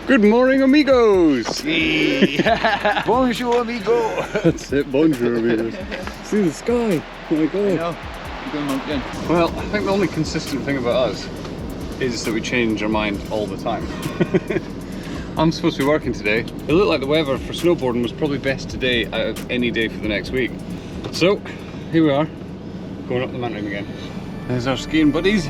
Good morning, amigos! Hey. Bonjour, amigo! That's it, bonjour, amigos. See the sky! Oh my god. I know. You're going on again. Well, I think the only consistent thing about us is that we change our mind all the time. I'm supposed to be working today. It looked like the weather for snowboarding was probably best today out of any day for the next week. So, here we are, going up the mountain again. There's our skiing buddies.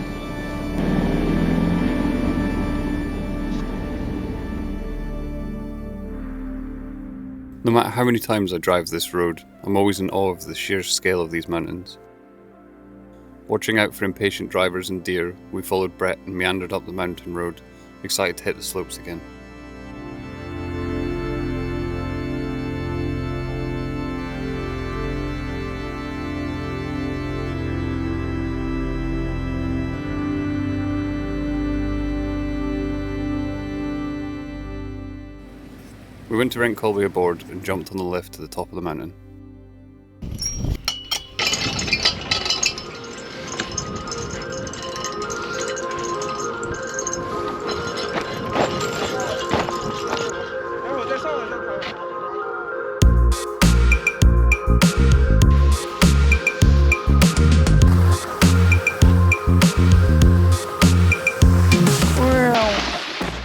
No matter how many times I drive this road, I'm always in awe of the sheer scale of these mountains. Watching out for impatient drivers and deer, we followed Brett and meandered up the mountain road, excited to hit the slopes again. We went to rent Colby aboard and jumped on the lift to the top of the mountain.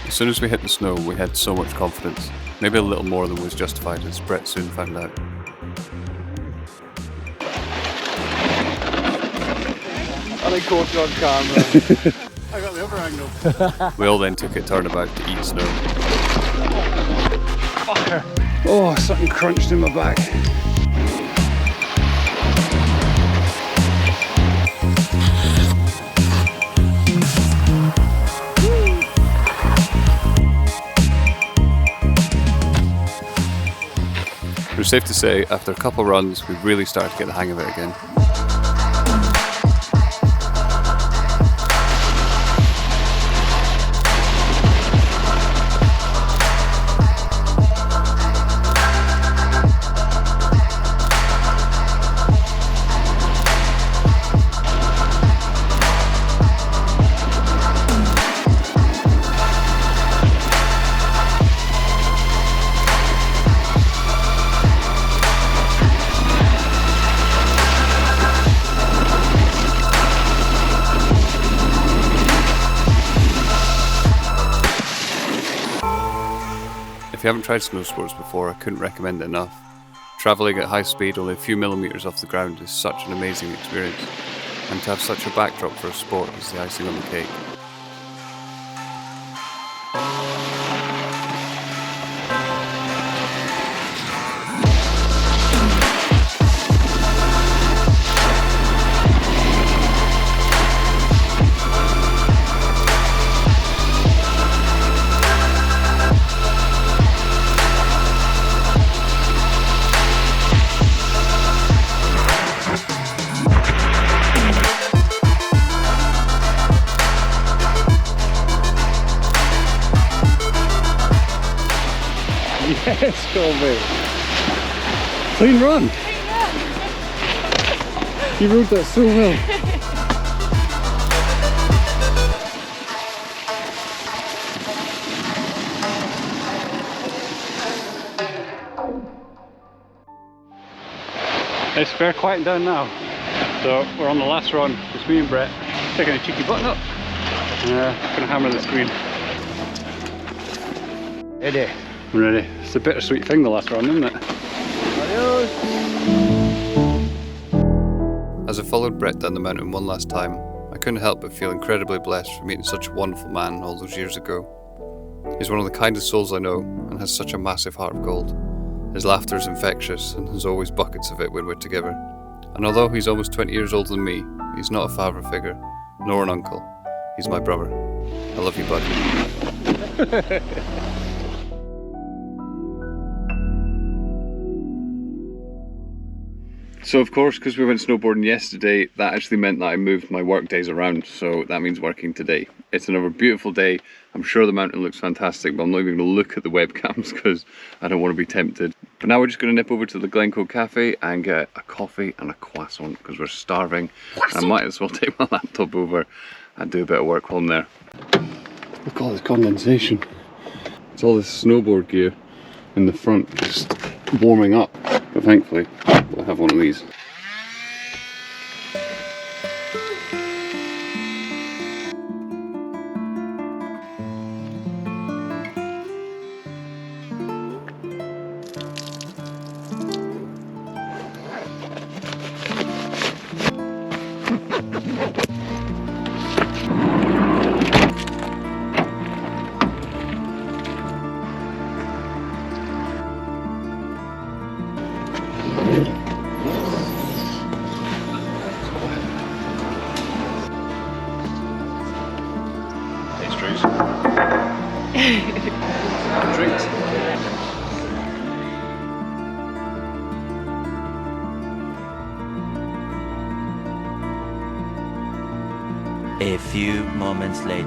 As soon as we hit the snow, we had so much confidence. Maybe a little more than was justified, as Brett soon found out. I like caught on camera. I got the upper angle. We all then took a turnabout to eat snow. Fucker. Oh, something crunched in my back. It was safe to say, after a couple of runs, we really started to get the hang of it again. If you haven't tried snow sports before, I couldn't recommend it enough. Travelling at high speed only a few millimetres off the ground is such an amazing experience, and to have such a backdrop for a sport is the icing on the cake. Yes, Colby! Clean run! You rode that so well. It's fair quieting down now. So we're on the last run, just me and Brett, taking a cheeky button up. Gonna hammer the screen. Ready? I'm ready. It's a bittersweet thing, the last run, isn't it? Adios! As I followed Brett down the mountain one last time, I couldn't help but feel incredibly blessed for meeting such a wonderful man all those years ago. He's one of the kindest souls I know and has such a massive heart of gold. His laughter is infectious and there's always buckets of it when we're together. And although he's almost 20 years older than me, he's not a father figure, nor an uncle. He's my brother. I love you, bud. So of course, because we went snowboarding yesterday, that actually meant that I moved my work days around, so that means working today. It's another beautiful day. I'm sure the mountain looks fantastic, but I'm not even going to look at the webcams because I don't want to be tempted. But now we're just going to nip over to the Glencoe Cafe and get a coffee and a croissant because we're starving. And I might as well take my laptop over and do a bit of work while I'm there. Look at all this condensation. It's all this snowboard gear in the front just warming up, but thankfully I have one of these. Drinks. A few moments later.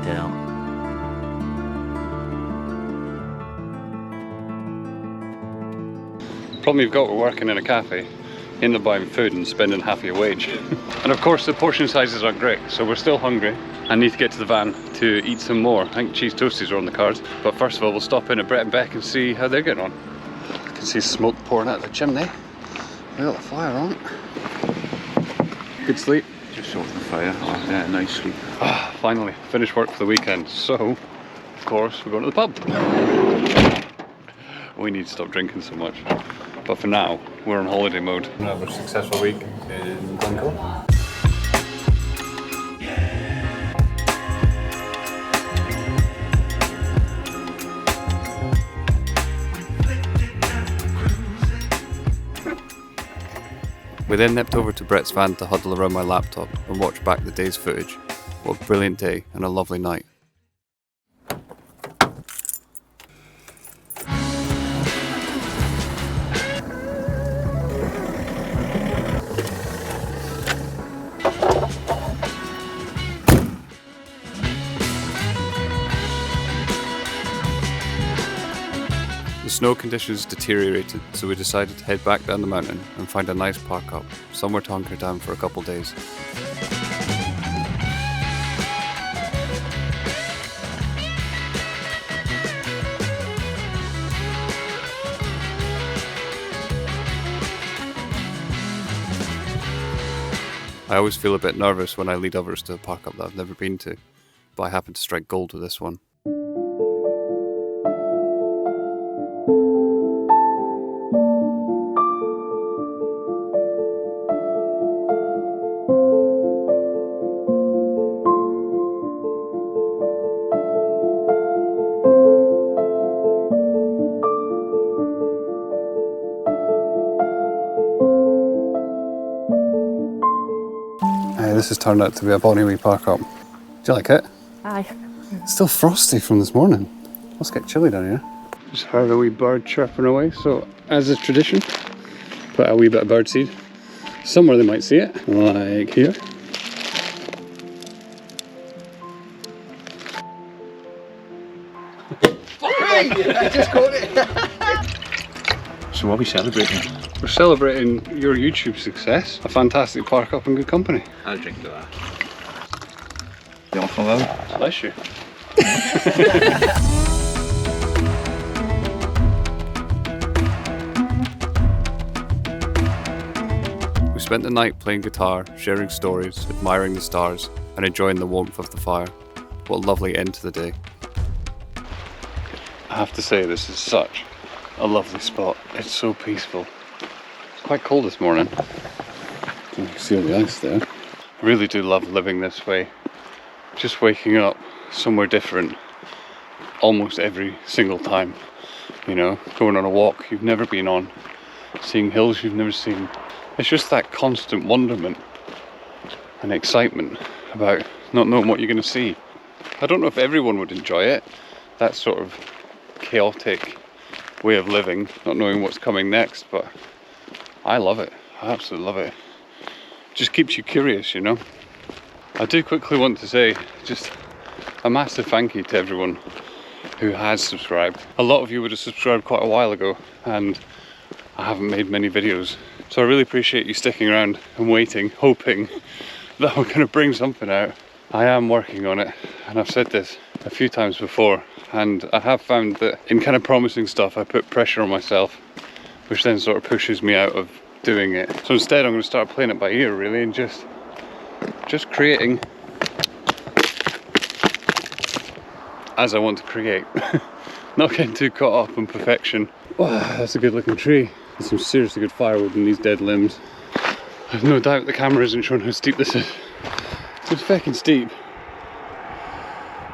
Problem you've got with working in a cafe, you end up buying food and spending half your wage. And of course the portion sizes aren't great, so we're still hungry. I need to get to the van to eat some more. I think cheese toasties are on the cards. But first of all, we'll stop in at Brett and Beck and see how they're getting on. You can see smoke pouring out of the chimney. They got the fire on. Good sleep? Just off the fire. Oh, yeah, nice sleep. Finally, finished work for the weekend. So, of course, we're going to the pub. We need to stop drinking so much. But for now, we're on holiday mode. Another successful week in Glencoe. We then nipped over to Brett's van to huddle around my laptop and watch back the day's footage. What a brilliant day and a lovely night. The snow conditions deteriorated, so we decided to head back down the mountain and find a nice park up, somewhere to hunker down for a couple days. I always feel a bit nervous when I lead others to a park up that I've never been to, but I happened to strike gold with this one. This has turned out to be a bonny wee park up. Do you like it? Aye. It's still frosty from this morning. Must get chilly down here. Just heard a wee bird chirping away, so as is tradition, put a wee bit of birdseed somewhere they might see it, like here. I just caught it. So what are we celebrating? We're celebrating your YouTube success. A fantastic park up in good company. I'll drink to that. You off my mouth? Bless you. We spent the night playing guitar, sharing stories, admiring the stars, and enjoying the warmth of the fire. What a lovely end to the day. I have to say, this is such a lovely spot. It's so peaceful. It's quite cold this morning. You can see all the ice there. I really do love living this way. Just waking up somewhere different almost every single time. You know, going on a walk you've never been on, seeing hills you've never seen. It's just that constant wonderment and excitement about not knowing what you're going to see. I don't know if everyone would enjoy it, that sort of chaotic way of living, not knowing what's coming next, but I love it. I absolutely love it. It just keeps you curious, you know. I do quickly want to say just a massive thank you to everyone who has subscribed. A lot of you would have subscribed quite a while ago, and I haven't made many videos, so I really appreciate you sticking around and waiting, hoping that I'm going to bring something out. I am working on it, and I've said this a few times before, and I have found that in kind of promising stuff I put pressure on myself, which then sort of pushes me out of doing it. So instead I'm going to start playing it by ear really, and just creating as I want to create. Not getting too caught up on perfection. Wow, that's a good looking tree. There's some seriously good firewood in these dead limbs. I've no doubt the camera isn't showing how steep this is. It's fucking steep.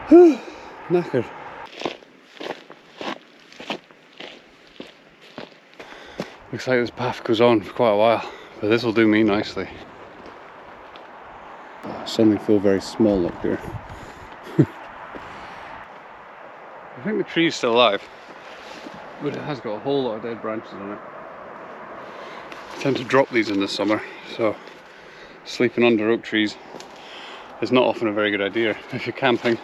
Knackered. Looks like this path goes on for quite a while, but this will do me nicely. I suddenly feel very small up here. I think the tree's still alive, but it has got a whole lot of dead branches on it. I tend to drop these in the summer, so sleeping under oak trees is not often a very good idea if you're camping.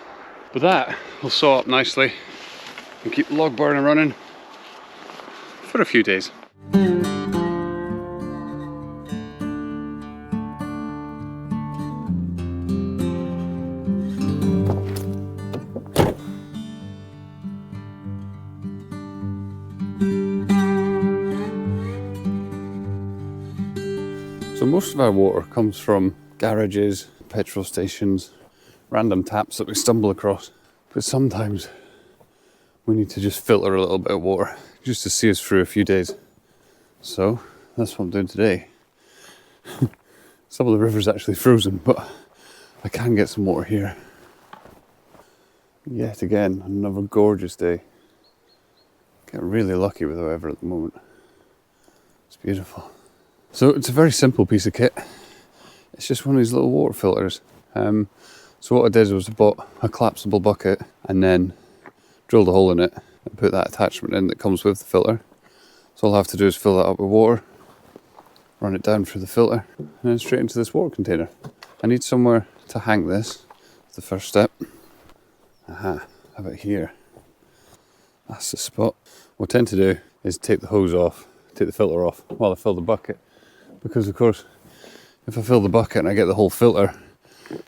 But that will saw up nicely and keep the log burner running for a few days. So most of our water comes from garages, petrol stations, random taps that we stumble across. But sometimes we need to just filter a little bit of water just to see us through a few days. So that's what I'm doing today. Some of the river's actually frozen, but I can get some water here. Yet again, another gorgeous day. Getting really lucky with the weather at the moment. It's beautiful. So it's a very simple piece of kit. It's just one of these little water filters. So what I did was I bought a collapsible bucket and then drilled a hole in it and put that attachment in that comes with the filter. So all I have to do is fill that up with water, run it down through the filter, and then straight into this water container. I need somewhere to hang this. That's the first step. Aha, how about here? That's the spot. What I tend to do is take the hose off, take the filter off while I fill the bucket. Because of course, if I fill the bucket and I get the whole filter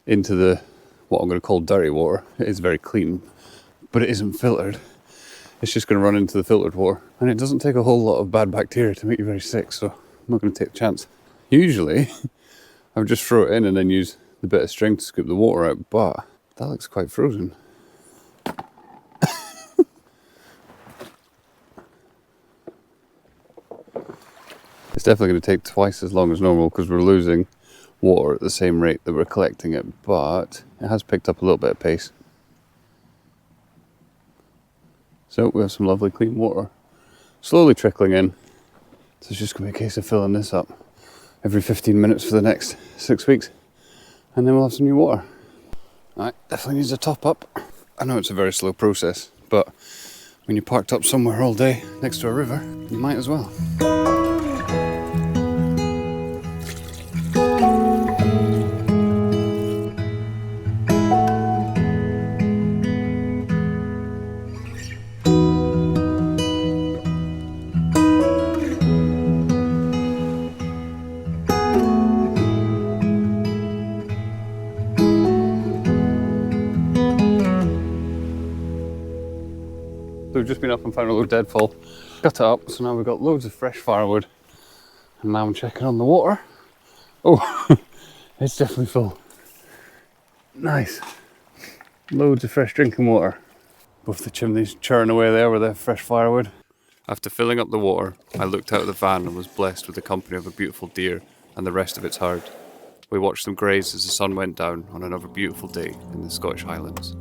into the what I'm going to call dirty water, it is very clean, but it isn't filtered. It's just going to run into the filtered water, and it doesn't take a whole lot of bad bacteria to make you very sick, so I'm not going to take a chance. Usually, I would just throw it in and then use the bit of string to scoop the water out, but that looks quite frozen. It's definitely going to take twice as long as normal because we're losing water at the same rate that we're collecting it, but it has picked up a little bit of pace. So we have some lovely clean water slowly trickling in. So it's just going to be a case of filling this up every 15 minutes for the next 6 weeks, and then we'll have some new water. Alright, definitely needs a top up. I know it's a very slow process, but when you're parked up somewhere all day next to a river, you might as well. We've just been up and found a load of deadfall, cut it up, so now we've got loads of fresh firewood, and now I'm checking on the water. Oh, it's definitely full. Nice. Loads of fresh drinking water. Both the chimneys churning away there with their fresh firewood. After filling up the water, I looked out of the van and was blessed with the company of a beautiful deer and the rest of its herd. We watched them graze as the sun went down on another beautiful day in the Scottish Highlands.